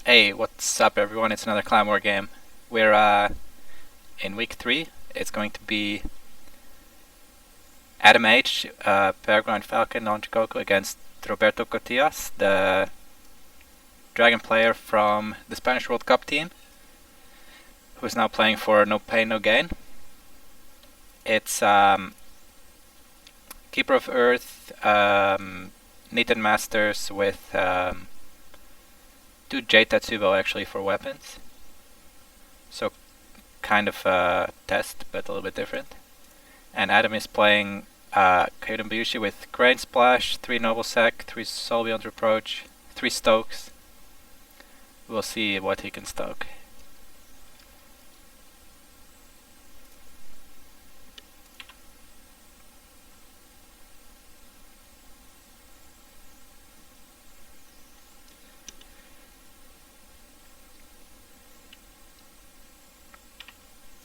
Hey, what's up everyone? It's another Clan War game. We're in week 3. It's going to be AdamH, Peregrine Falcon on Chikoku against Robertocotillas, the Dragon player from the Spanish World Cup team, who's now playing for No Pain No Gain. It's Keeper of Earth, Niten Masters with 2 J Tatsubo actually for weapons. So kind of a test, but a little bit different. And Adam is playing Kaiden Byushi with Grain Splash, 3 Noble Sec, 3 Soul Beyond Reproach, 3 Stokes. We'll see what he can stoke.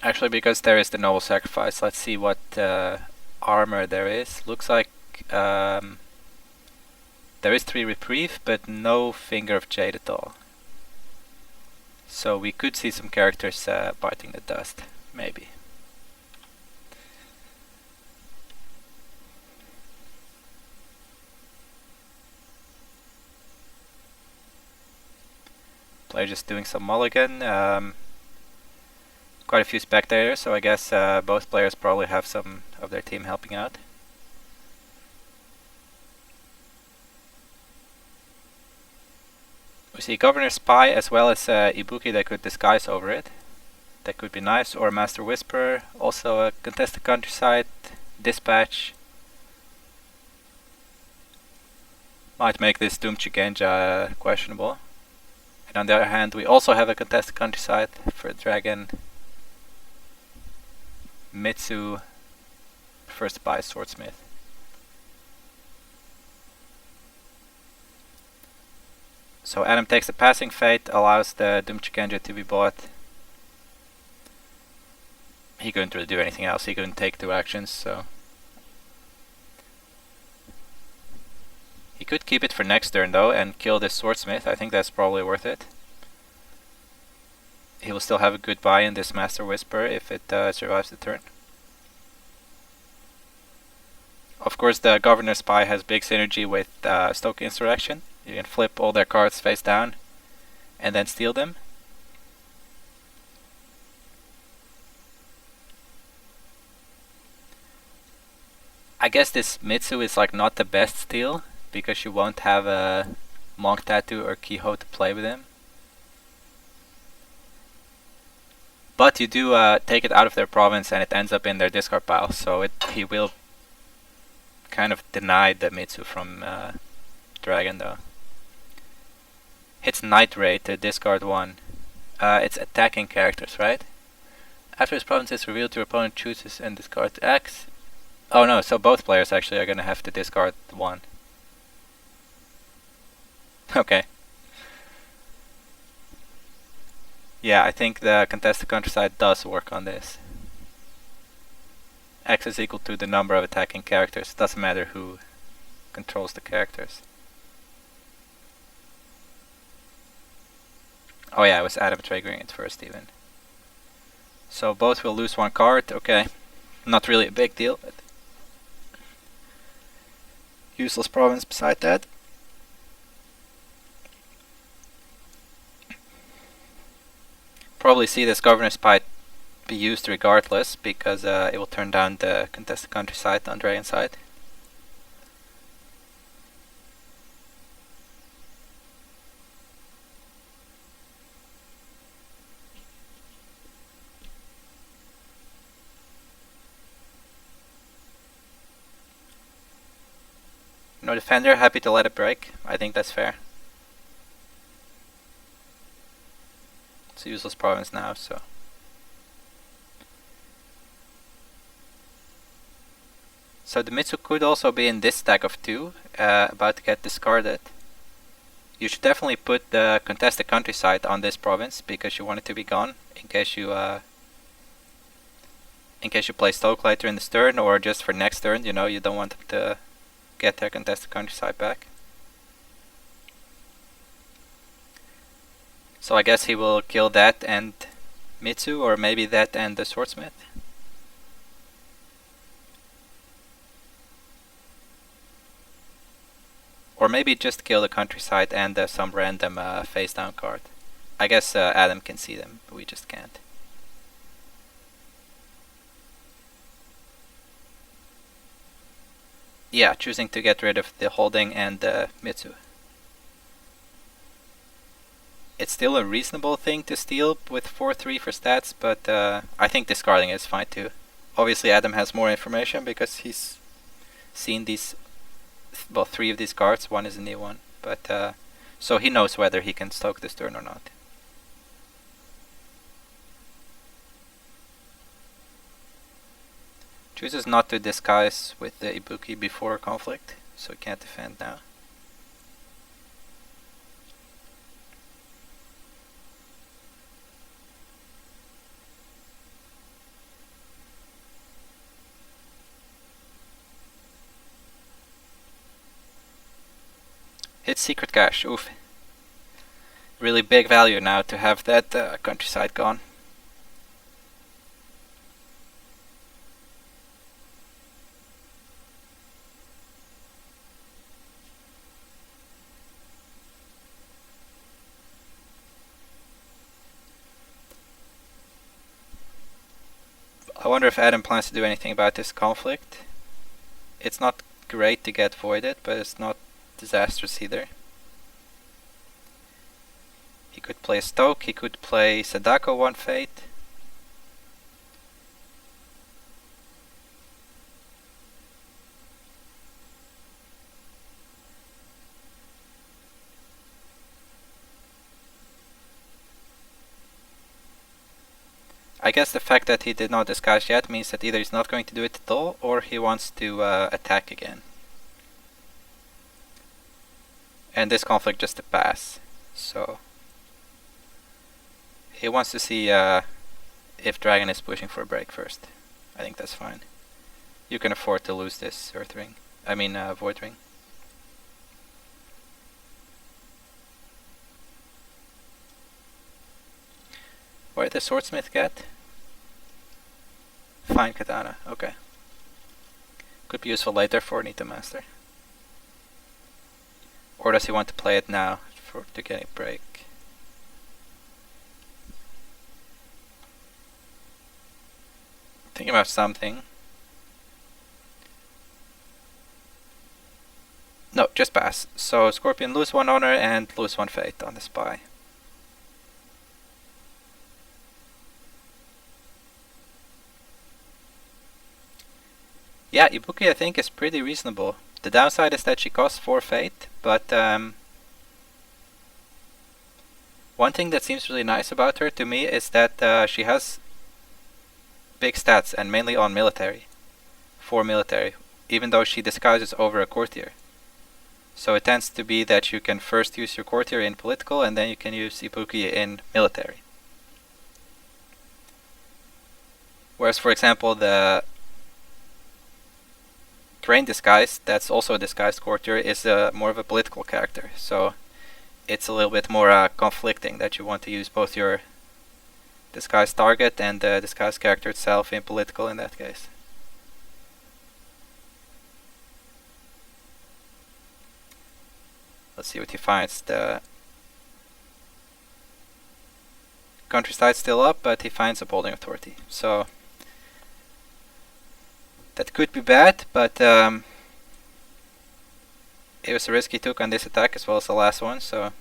Actually, because there is the Noble Sacrifice, let's see what armor there is. Looks like there is 3 Reprieve, but no Finger of Jade at all. So we could see some characters biting the dust, maybe. Player just doing some mulligan. Quite a few spectators, so I guess both players probably have some of their team helping out. We see Governor Spy as well as Ibuki that could disguise over it. That could be nice, or Master Whisperer. Also a Contested Countryside, Dispatch. Might make this Doom Chigenja questionable. And on the other hand, we also have a Contested Countryside for Dragon. Mitsu prefers to buy Swordsmith. So Adam takes the Passing Fate, allows the Doom Chigenja to be bought. He couldn't really do anything else, he couldn't take 2 actions, so... He could keep it for next turn though and kill this Swordsmith. I think that's probably worth it. He will still have a good buy in this Master Whisper if it survives the turn. Of course, the Governor Spy has big synergy with Stoke Insurrection. You can flip all their cards face down and then steal them. I guess this Mitsu is like not the best steal because you won't have a Monk Tattoo or Kiho to play with him. But you do take it out of their province and it ends up in their discard pile, so he will kind of deny the Mitsu from Dragon though. Hits Night Ray to discard 1. It's attacking characters, right? After his province is revealed, your opponent chooses and discards X. Oh no, so both players actually are gonna have to discard 1. Okay. Yeah, I think the Contested Countryside does work on this. X is equal to the number of attacking characters. Doesn't matter who controls the characters. Oh yeah, it was Adam triggering it first even. So both will lose 1 card, okay. Not really a big deal, but... Useless province beside that. Probably see this Governor Spy be used regardless because it will turn down the Contested Countryside on Dragon side. No defender, happy to let it break. I think that's fair. It's a useless province now, so... So the Mitsu could also be in this stack of 2, about to get discarded. You should definitely put the Contested Countryside on this province because you want it to be gone in case you play Stoke later in this turn or just for next turn. You know, you don't want them to get their Contested Countryside back. So I guess he will kill that and Mitsu, or maybe that and the swordsmith. Or maybe just kill the countryside and some random face down card. I guess Adam can see them, but we just can't. Yeah, choosing to get rid of the holding and Mitsu. It's still a reasonable thing to steal with 4-3 for stats, but I think discarding is fine too. Obviously Adam has more information because he's seen these, well, 3 of these cards, 1 is a new one, but so he knows whether he can stoke this turn or not. Chooses not to disguise with the Ibuki before conflict, so he can't defend now. Hits secret cache, oof. Really big value now to have that countryside gone. I wonder if Adam plans to do anything about this conflict. It's not great to get voided, but it's not disastrous either. He could play Stoke, he could play Sadako 1 Fate. I guess the fact that he did not disguise yet means that either he's not going to do it at all, or he wants to attack again. And this conflict just to pass, so he wants to see if Dragon is pushing for a break first. I think that's fine. You can afford to lose this Earth Ring. I mean Void Ring. What did the swordsmith get? Fine katana, okay. Could be useful later for Nita Master. Or does he want to play it now to get a break? Thinking about something. No, just pass. So Scorpion lose 1 honor and lose 1 fate on the spy. Yeah, Ibuki I think is pretty reasonable. The downside is that she costs 4 fate, but one thing that seems really nice about her to me is that she has big stats and mainly on military. 4 military, even though she disguises over a courtier. So it tends to be that you can first use your courtier in political and then you can use Ibuki in military. Whereas for example the Grain Disguise, that's also a disguised courtier, is more of a political character. So it's a little bit more conflicting that you want to use both your disguised target and the disguised character itself in political in that case. Let's see what he finds. The countryside's still up, but he finds Upholding Authority. So that could be bad, but it was a risk he took on this attack as well as the last one, so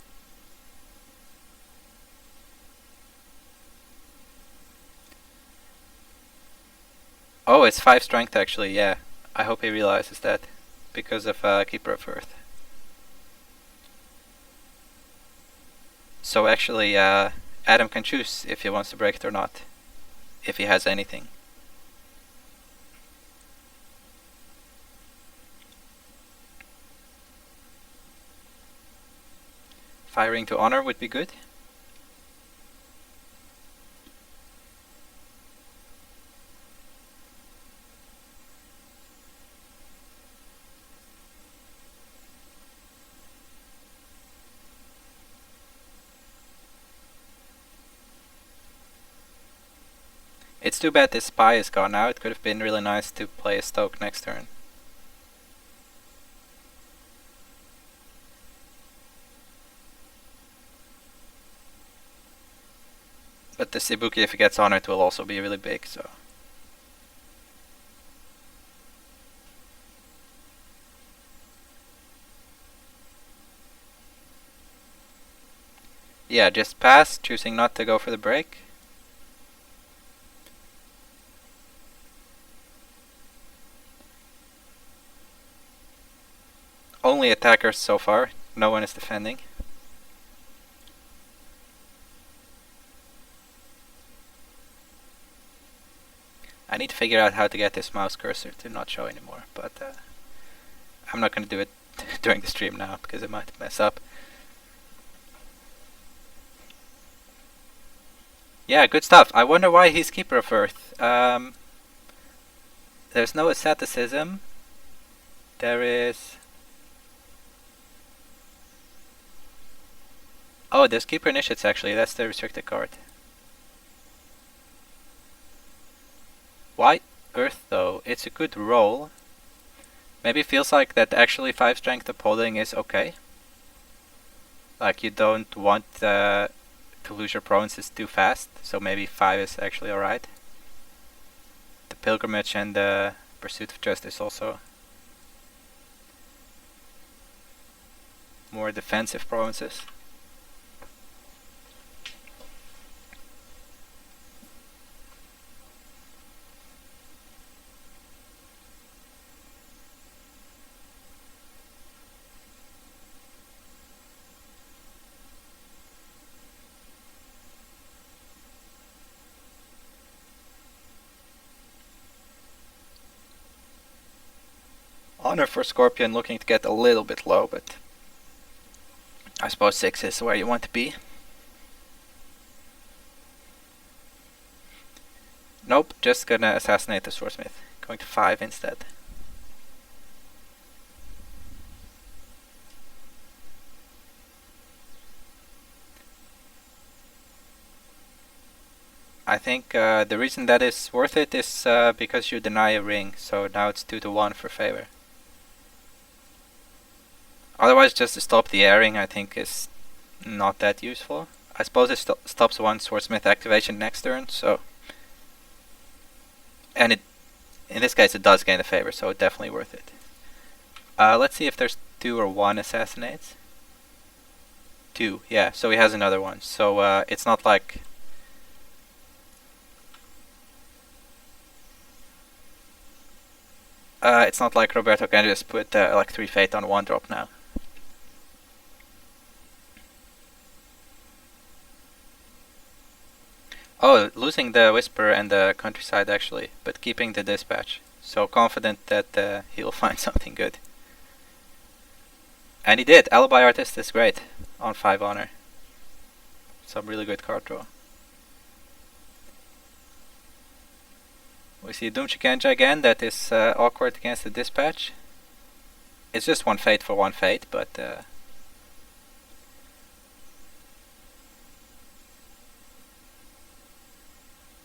oh, it's 5 strength actually, yeah. I hope he realizes that because of Keeper of Earth. So actually Adam can choose if he wants to break it or not, if he has anything. Firing to honor would be good. It's too bad this spy is gone now. It could have been really nice to play a Stoke next turn. But the Ibuki, if it gets on it, will also be really big, so... Yeah, just pass, choosing not to go for the break. Only attackers so far, no one is defending. I need to figure out how to get this mouse cursor to not show anymore, but I'm not going to do it during the stream now because it might mess up. Yeah, good stuff. I wonder why he's Keeper of Earth. There's no asceticism. There is... Oh, there's Keeper Initiates actually. That's the restricted card. Why Earth though? It's a good roll. Maybe it feels like that actually 5 strength upholding is okay. Like you don't want to lose your provinces too fast, so maybe 5 is actually alright. The Pilgrimage and the Pursuit of Justice also. More defensive provinces. Honor for Scorpion looking to get a little bit low, but I suppose 6 is where you want to be. Nope, just gonna assassinate the Swordsmith. Going to 5 instead. I think the reason that is worth it is because you deny a ring, so now it's 2 to 1 for favor. Otherwise, just to stop the airing, I think is not that useful. I suppose it stops one Swordsmith activation next turn, so... And it, in this case, it does gain a favor, so definitely worth it. Let's see if there's 2 or 1 assassinates. 2, yeah, so he has another one. So it's not like... it's not like Roberto can just put like 3 Fate on 1 drop now. Oh, losing the Whisper and the Countryside actually, but keeping the Dispatch. So confident that he'll find something good. And he did. Alibi Artist is great on 5 honor. Some really good card draw. We see Doom Shikenja again, that is awkward against the Dispatch. It's just 1 Fate for 1 Fate, but...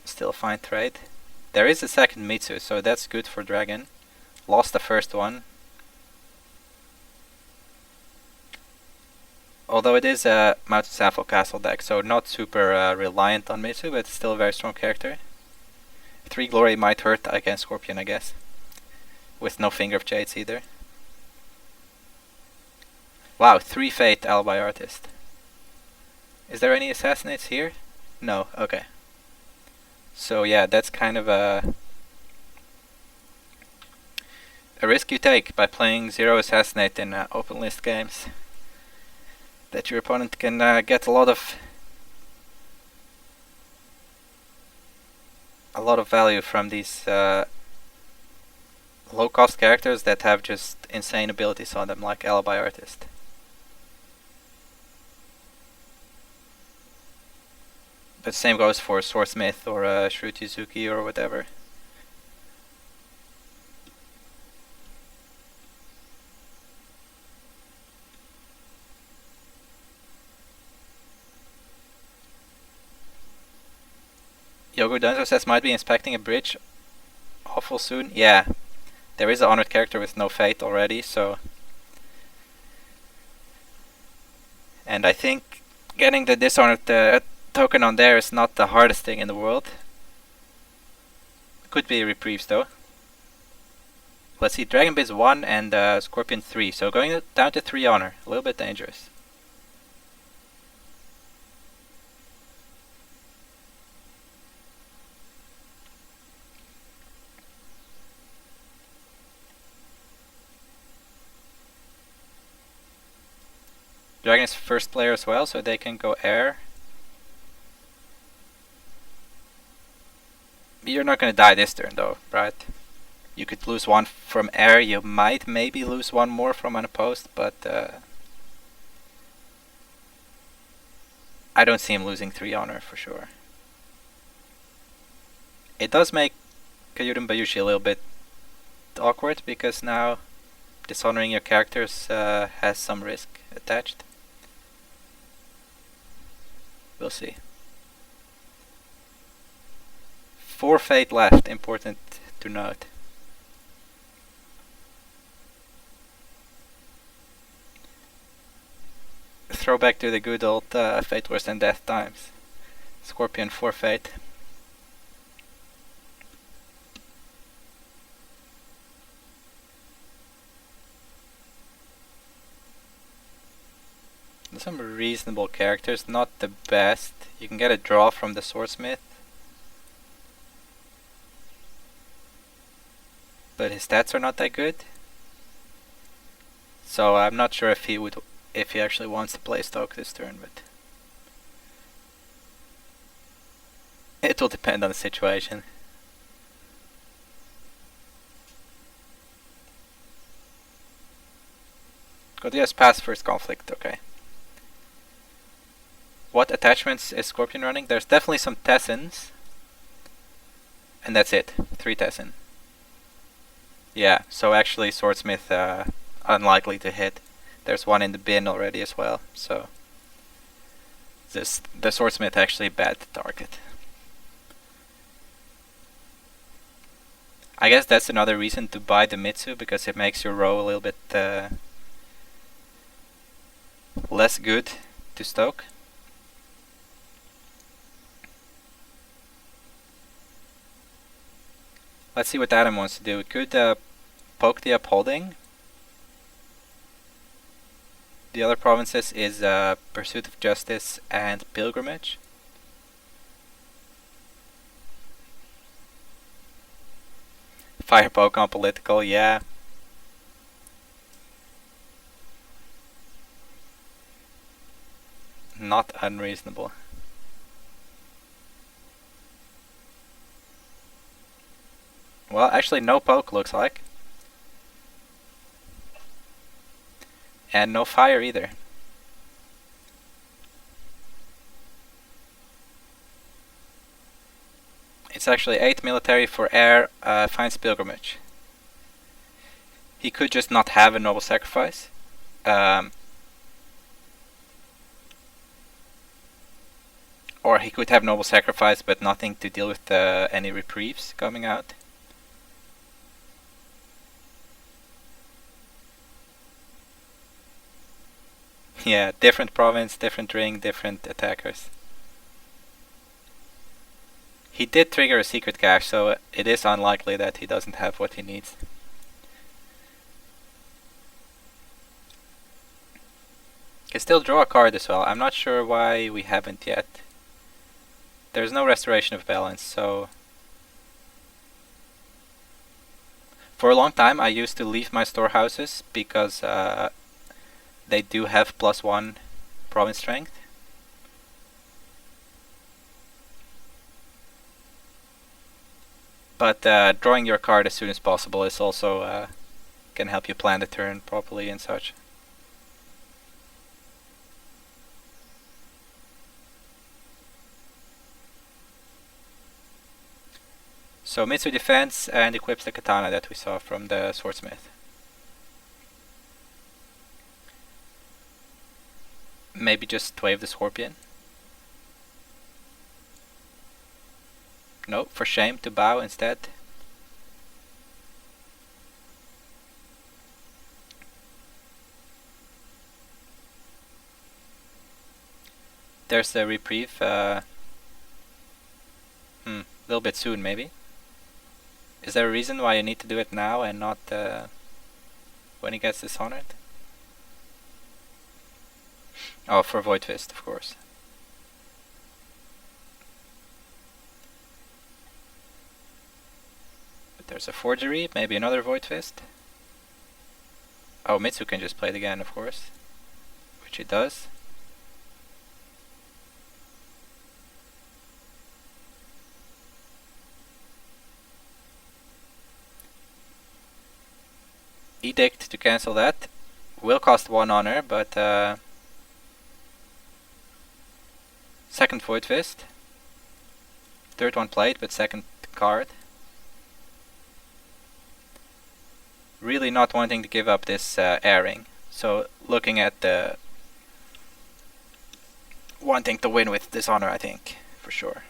still a fine trade. There is a second Mitsu, so that's good for Dragon. Lost the first one. Although it is a Mountain Sample Castle deck, so not super reliant on Mitsu, but still a very strong character. 3 Glory might hurt against Scorpion, I guess. With no Finger of Jades either. Wow, 3 Fate Alibi Artist. Is there any Assassinates here? No, okay. So yeah, that's kind of a risk you take by playing 0 Assassinate in open list games. That your opponent can get a lot of value from these low cost characters that have just insane abilities on them, like Alibi Artist. But same goes for Swordsmith or Shruti Zuki or whatever. Yogo Dunzo says might be inspecting a bridge awful soon. Yeah, there is an honored character with no fate already, so. And I think getting the dishonored token on there is not the hardest thing in the world. Could be reprieves though. Let's see, Dragon Biz 1 and Scorpion 3, so going down to 3 honor, a little bit dangerous. Dragon is first player as well, so they can go air. You're not gonna die this turn though, right? You could lose one from air, you might maybe lose one more from unopposed, but I don't see him losing 3 honor for sure. It does make Kyurem Bayushi a little bit awkward, because now dishonoring your characters has some risk attached. We'll see. 4 fate left, important to note. Throwback to the good old fate worse than death times. Scorpion 4 fate. Some reasonable characters, not the best. You can get a draw from the Swordsmith, but his stats are not that good. So I'm not sure if he actually wants to play Stoke this turn, but it will depend on the situation. Cotillas pass first conflict, okay. What attachments is Scorpion running? There's definitely some Tessins. And that's it. 3 Tessin. Yeah, so actually Swordsmith unlikely to hit. There's one in the bin already as well, so the Swordsmith actually bad to target. I guess that's another reason to buy the Mitsu, because it makes your row a little bit less good to stoke. Let's see what Adam wants to do. We could poke the upholding. The other provinces is Pursuit of Justice and Pilgrimage. Fire poke on political, yeah. Not unreasonable. Well, actually no poke looks like. And no fire either. It's actually 8 military for air, finds pilgrimage. He could just not have a noble sacrifice. Or he could have noble sacrifice but nothing to deal with any reprieves coming out. Yeah, different province, different ring, different attackers. He did trigger a secret cache, so it is unlikely that he doesn't have what he needs. Can still draw a card as well. I'm not sure why we haven't yet. There's no restoration of balance, so for a long time I used to leave my storehouses because they do have +1 province strength. But drawing your card as soon as possible is also can help you plan the turn properly and such. So Mitsu defense and equips the katana that we saw from the swordsmith. Maybe just wave the scorpion. No, for shame to bow instead. There's the reprieve. A little bit soon, maybe. Is there a reason why you need to do it now and not when he gets dishonored? Oh, for Void Fist, of course. But there's a forgery, maybe another Void Fist. Oh, Mitsu can just play it again, of course. Which he does. Edict to cancel that. Will cost 1 honor, but second Void Fist. Third one played, but second card. Really not wanting to give up this airing. So looking at the wanting to win with dishonor, I think, for sure.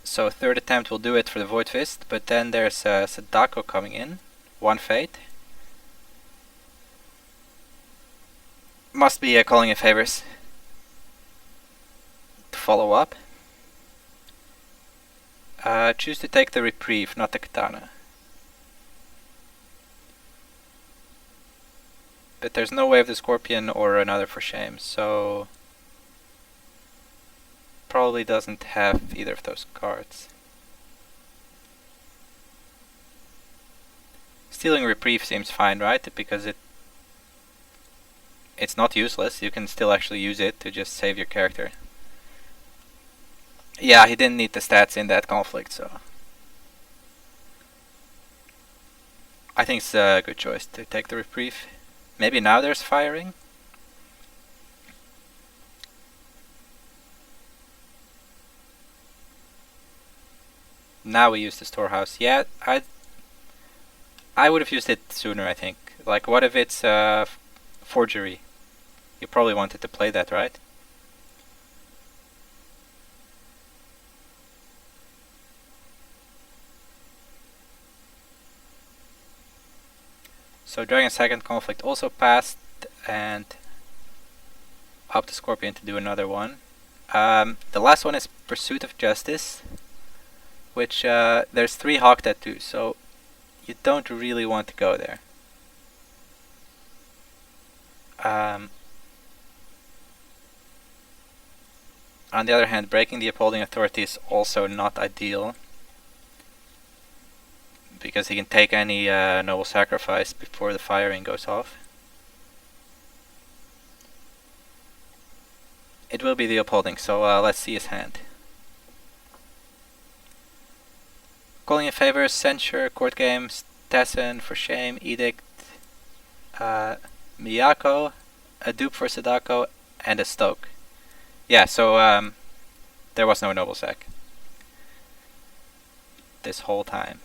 So third attempt will do it for the Void Fist, but then there's Sadako coming in. 1 fate. Must be calling in favors to follow up. Choose to take the reprieve, not the katana. But there's no way of the scorpion or another for shame, so probably doesn't have either of those cards. Stealing reprieve seems fine, right? Because it's not useless. You can still actually use it to just save your character. Yeah, he didn't need the stats in that conflict, so I think it's a good choice to take the reprieve. Maybe now there's firing. Now we use the storehouse. Yeah, I would have used it sooner, I think. Like, what if it's forgery? You probably wanted to play that, right? So Dragon's second conflict also passed, and up to Scorpion to do another one. The last one is Pursuit of Justice, which there's 3 hawk tattoos, so you don't really want to go there. On the other hand, breaking the upholding authority is also not ideal, because he can take any noble sacrifice before the firing goes off. It will be the upholding, so let's see his hand. Calling in favor, censure, court games, Tessin for shame, edict, Miyako, a dupe for Sadako, and a stoke. Yeah, so there was no noble sac this whole time.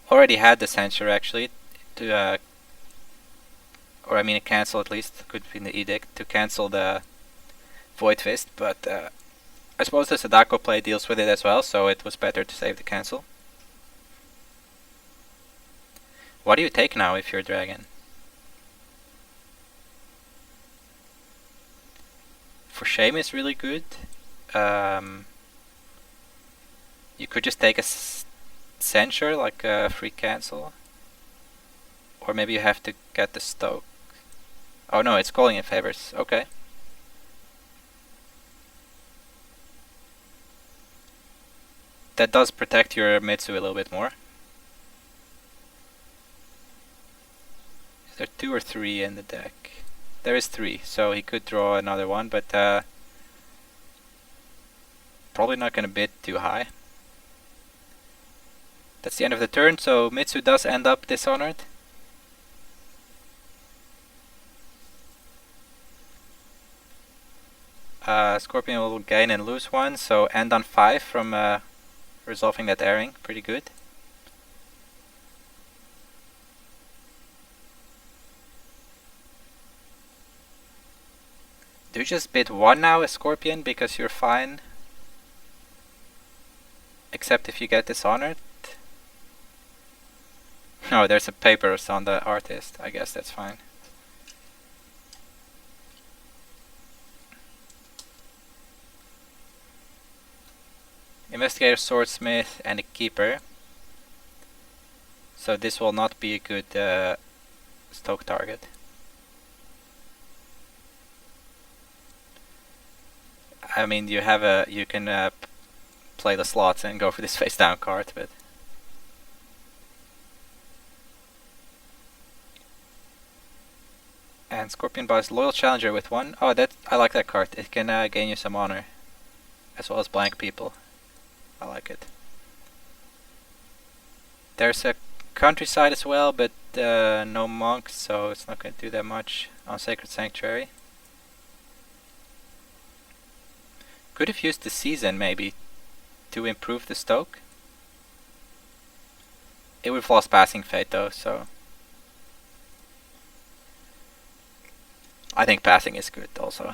Already had the censure actually to or I mean a cancel at least, could be in the edict, to cancel the Void Fist, but I suppose the Sadako play deals with it as well, so it was better to save the cancel. What do you take now if you're a dragon? For shame is really good. You could just take a censure, like a free cancel. Or maybe you have to get the stoke. Oh no, it's calling in favors. Okay. That does protect your Mitsu a little bit more. Is there 2 or 3 in the deck? There is 3, so he could draw another one, but probably not gonna bid too high. That's the end of the turn, so Mitsu does end up dishonored. Scorpion will gain and lose 1, so end on 5 from resolving that airing. Pretty good. Do you just bid 1 now, a Scorpion, because you're fine? Except if you get dishonored? No, there's a papers on the artist. I guess that's fine. Investigator, Swordsmith, and a Keeper. So this will not be a good stoke target. I mean, you have you can play the slots and go for this face down card, but and Scorpion buys Loyal Challenger with 1. Oh, that I like that card. It can gain you some honor, as well as blank people. I like it. There's a Countryside as well, but no monks, so it's not going to do that much on Sacred Sanctuary. Could have used the Season maybe to improve the stoke. It would have lost Passing Fate though, so I think passing is good also.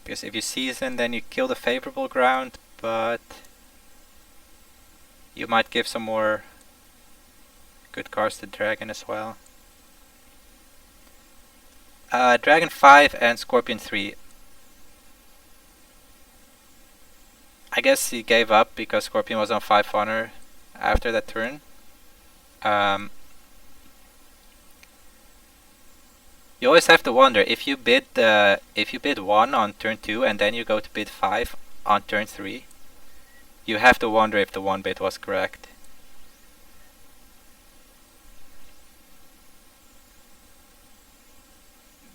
Because if you Season, then you kill the favorable ground, but you might give some more good cards to Dragon as well. Dragon 5 and Scorpion 3. I guess he gave up because Scorpion was on 5 honor after that turn. You always have to wonder if you bid 1 on turn 2 and then you go to bid 5 on turn 3. You have to wonder if the 1 bid was correct.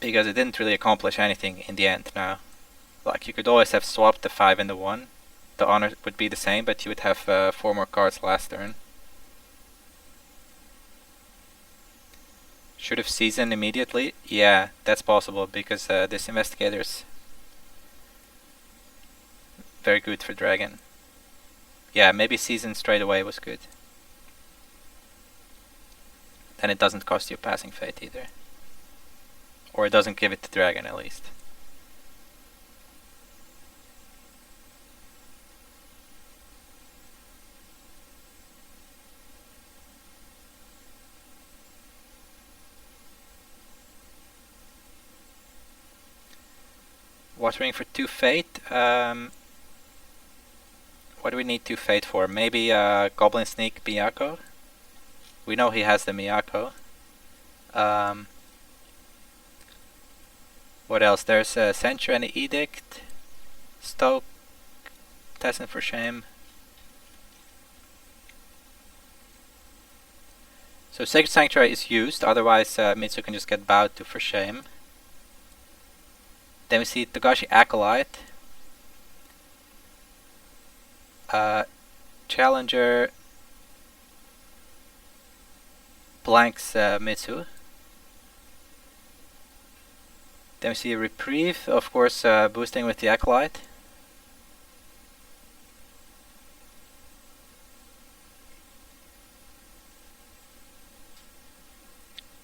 Because it didn't really accomplish anything in the end now. Like, you could always have swapped the 5 and the 1. The honor would be the same, but you would have 4 more cards last turn. Should have Seasoned immediately? Yeah, that's possible, because this Investigator's very good for Dragon. Yeah, maybe Seasoned straight away was good. Then it doesn't cost you Passing Fate either. Or it doesn't give it to Dragon at least. Watering for 2 Fate. What do we need 2 Fate for? Maybe Goblin Sneak Miyako? We know he has the Miyako. What else? There's a Censure and an Edict. Stoke. Tessin for Shame. So Sacred Sanctuary is used, otherwise Mitsu can just get bowed to for Shame. Then we see Togashi Acolyte. Challenger blanks Mitsu. Then we see Reprieve, of course boosting with the Acolyte.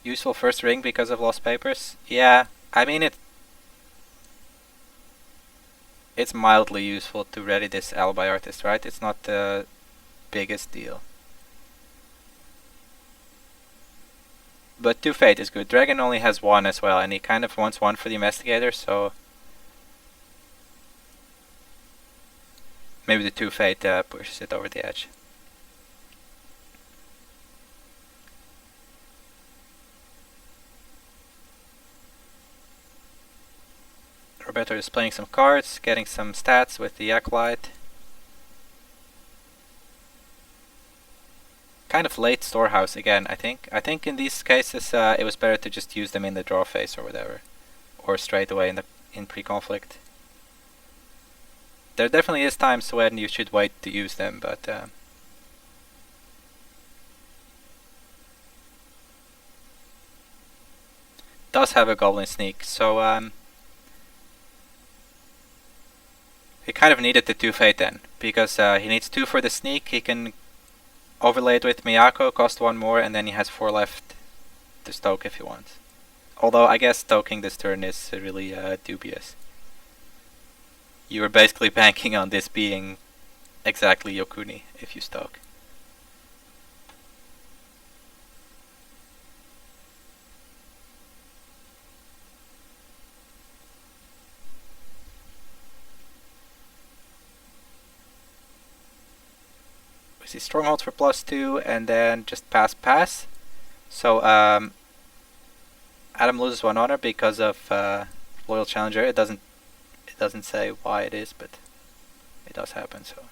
Useful first ring because of lost papers. Yeah, I mean it's mildly useful to ready this Alibi Artist, right? It's not the biggest deal. But 2 Fate is good. Dragon only has 1 as well, and he kind of wants 1 for the Investigator, so maybe the 2 Fate pushes it over the edge. Roberto is playing some cards, getting some stats with the Acolyte. Kind of late Storehouse again, I think. I think in these cases it was better to just use them in the draw phase or whatever. Or straight away in pre-conflict. There definitely is times when you should wait to use them, but does have a Goblin Sneak, so he kind of needed the 2 Fate then, because he needs 2 for the Sneak, he can overlay it with Miyako, cost 1 more, and then he has 4 left to stoke if he wants. Although I guess stoking this turn is really dubious. You are basically banking on this being exactly Yokuni if you stoke. We see strongholds for +2 and then just pass. So Adam loses 1 honor because of loyal challenger. It doesn't say why it is, but it does happen. So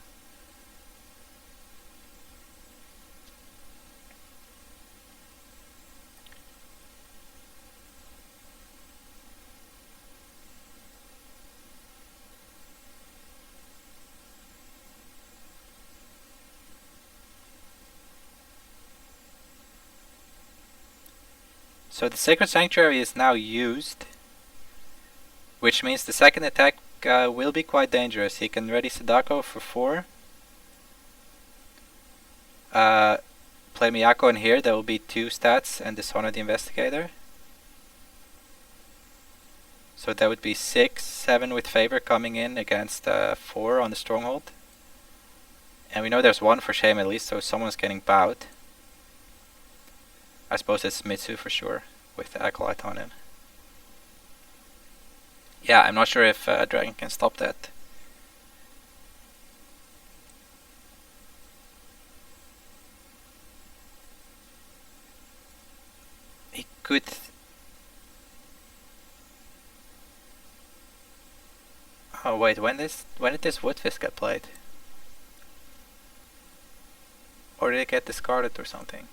the Sacred Sanctuary is now used, which means the second attack will be quite dangerous. He can ready Sadako for 4. Play Miyako in here, there will be 2 stats and dishonor the Investigator. So that would be 6, 7 with favor coming in against 4 on the Stronghold. And we know there's 1 for shame at least, so someone's getting bowed. I suppose it's Mitsu for sure, with the Acolyte on him. Yeah, I'm not sure if Dragon can stop that. He could... Oh wait, when did this Woodfist get played? Or did it get discarded or something?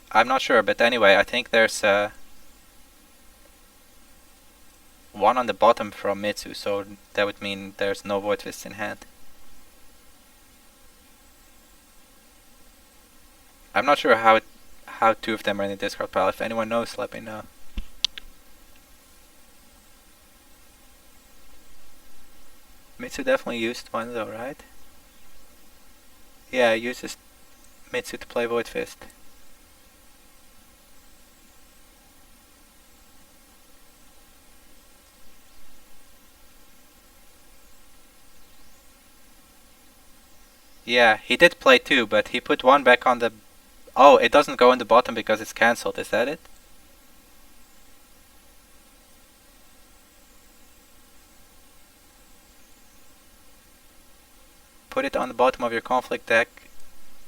I'm not sure, but anyway, I think there's 1 on the bottom from Mitsu, so that would mean there's no Void Fists in hand. I'm not sure how 2 of them are in the discard pile. If anyone knows, let me know. Mitsu definitely used 1 though, right? Yeah, he uses Mitsu to play Void Fist. Yeah, he did play 2, but he put 1 back on the... Oh, it doesn't go in the bottom because it's cancelled, is that it? Put it on the bottom of your conflict deck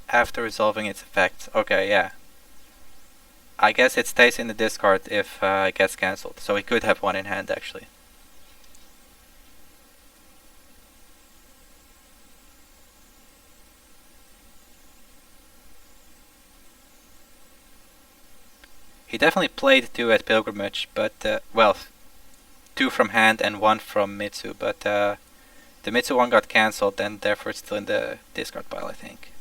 after resolving its effects. Okay, yeah. I guess it stays in the discard if it gets cancelled, so he could have 1 in hand actually. He definitely played 2 at Pilgrimage, but, well, 2 from hand and 1 from Mitsu, but the Mitsu one got cancelled and therefore it's still in the discard pile, I think.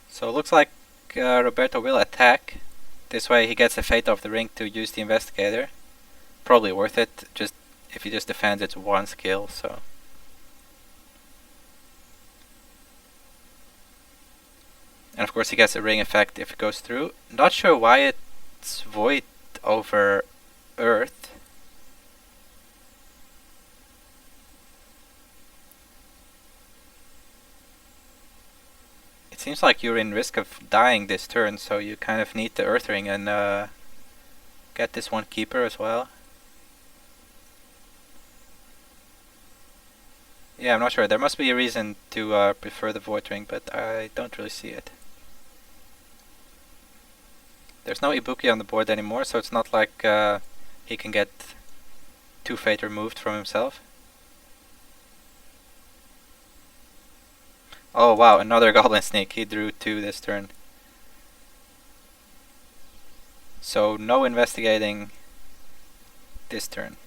So it looks like Roberto will attack. This way he gets a Fate of the Ring to use the Investigator. Probably worth it, just if he just defends it's 1 skill, so... And of course he gets a ring effect if it goes through. Not sure why it's Void over Earth. It seems like you're in risk of dying this turn, so you kind of need the Earth Ring and get this 1 keeper as well. Yeah, I'm not sure. There must be a reason to prefer the Void Ring, but I don't really see it. There's no Ibuki on the board anymore, so it's not like he can get 2 Fate removed from himself. Oh wow, another Goblin Sneak. He drew 2 this turn. So no investigating this turn.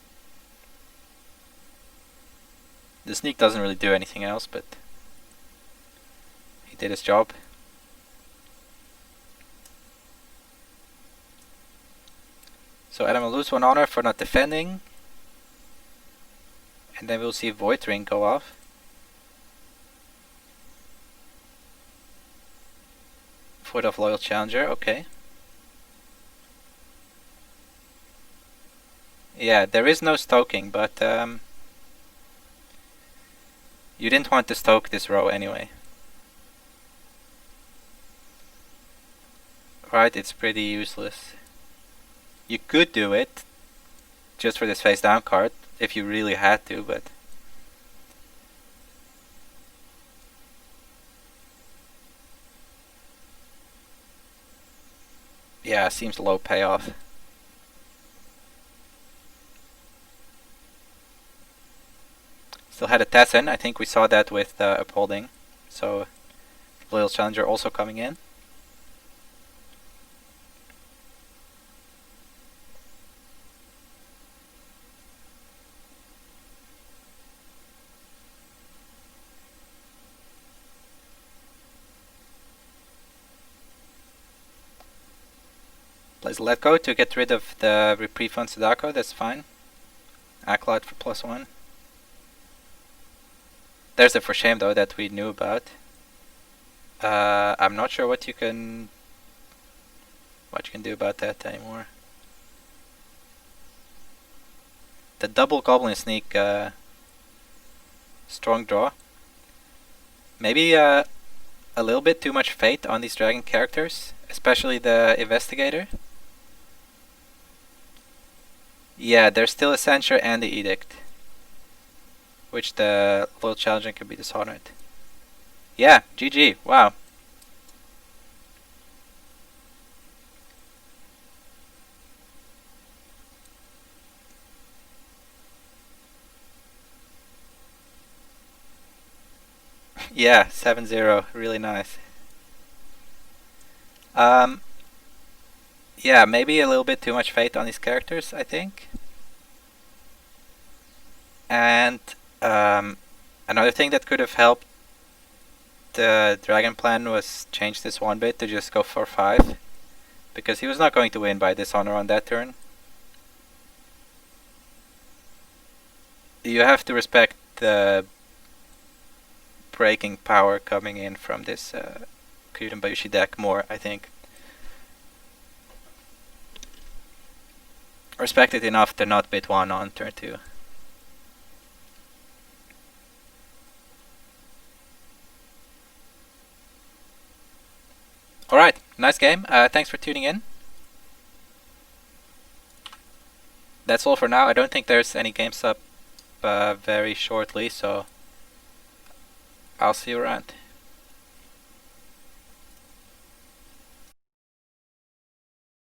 The Sneak doesn't really do anything else, but he did his job. So Adam will lose 1 honor for not defending. And then we'll see Void Ring go off. Void of Loyal Challenger, okay. Yeah, there is no stoking, but you didn't want to stoke this row anyway. Right, it's pretty useless. You could do it just for this face down card if you really had to, but yeah, seems low payoff. Still had a Tessin. I think we saw that with Upholding. So Loyal Challenger also coming in. Plays Let Go to get rid of the Reprieve on Sadako, that's fine. Acolyte for +1. There's a For Shame though that we knew about. I'm not sure what you can do about that anymore. The double Goblin Sneak, strong draw. Maybe a little bit too much fate on these dragon characters, especially the Investigator. Yeah, there's still a Censure and the Edict, which the Loyal Challenger can be dishonored. Yeah, GG, wow. Yeah, 7-0, really nice. Yeah, maybe a little bit too much fate on these characters, I think. And another thing that could have helped the Dragon plan was change this 1 bit to just go for 5. Because he was not going to win by dishonor on that turn. You have to respect the breaking power coming in from this Kyuden Bayushi deck more, I think. Respect it enough to not bid 1 on turn 2. Alright, nice game. Thanks for tuning in. That's all for now. I don't think there's any games up very shortly, so I'll see you around.